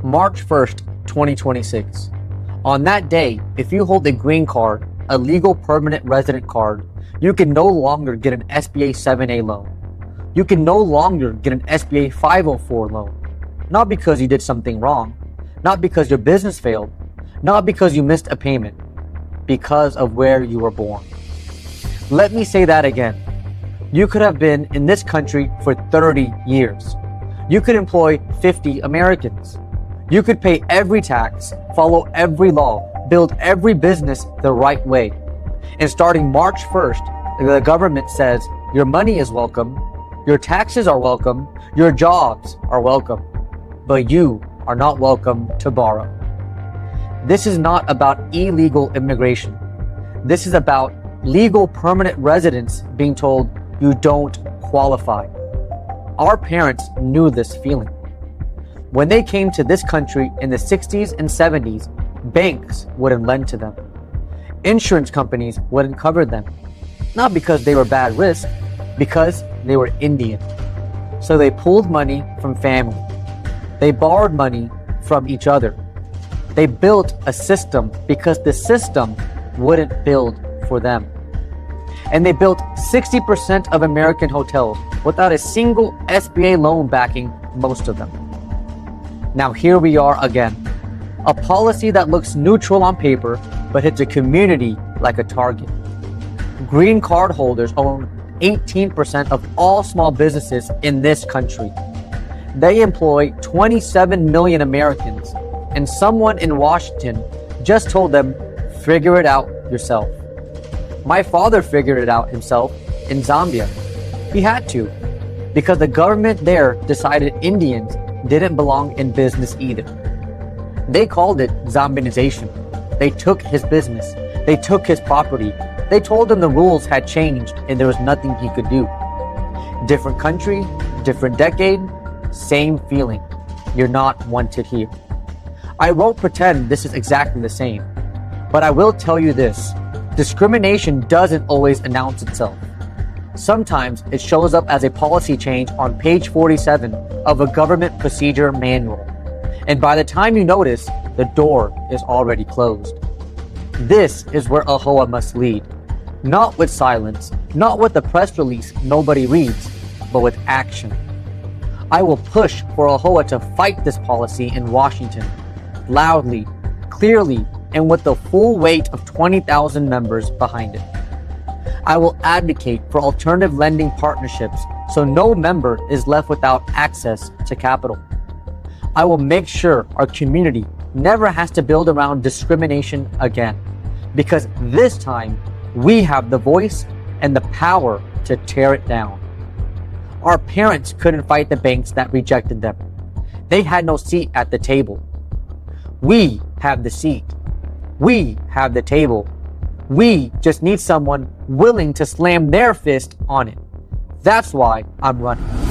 March 1st, 2026. On that day, if you hold a green card, a legal permanent resident card, you can no longer get an SBA 7A loan. You can no longer get an SBA 504 loan. Not because you did something wrong, not because your business failed, not because you missed a payment, because of where you were born. Let me say that again. You could have been in this country for 30 years. You could employ 50 Americans. You could pay every tax, follow every law, build every business the right way. And starting March 1st, the government says your money is welcome, your taxes are welcome, your jobs are welcome, but you are not welcome to borrow. This is not about illegal immigration. This is about legal permanent residents being told you don't qualify. Our parents knew this feeling. When they came to this country in the 60s and 70s, banks wouldn't lend to them. Insurance companies wouldn't cover them. Not because they were bad risk, because they were Indian. So they pulled money from family. They borrowed money from each other. They built a system because the system wouldn't build for them. And they built 60% of American hotels without a single SBA loan backing most of them. Now here we are again. A policy that looks neutral on paper, but hits a community like a target. Green card holders own 18% of all small businesses in this country. They employ 27 million Americans, and someone in Washington just told them, figure it out yourself. My father figured it out himself in Zambia. He had to, because the government there decided Indians didn't belong in business either. They called it Zambianization. They took his business. They took his property. They told him the rules had changed and there was nothing he could do. Different country, different decade, same feeling. You're not wanted here. I won't pretend this is exactly the same, but I will tell you this. Discrimination doesn't always announce itself. Sometimes it shows up as a policy change on page 47 of a government procedure manual. And by the time you notice, the door is already closed. This is where AAHOA must lead. Not with silence, not with the press release nobody reads, but with action. I will push for AAHOA to fight this policy in Washington, loudly, clearly, and with the full weight of 20,000 members behind it. I will advocate for alternative lending partnerships so no member is left without access to capital. I will make sure our community never has to build around discrimination again, because this time we have the voice and the power to tear it down. Our parents couldn't fight the banks that rejected them. They had no seat at the table. We have the seat. We have the table. We just need someone willing to slam their fist on it. That's why I'm running.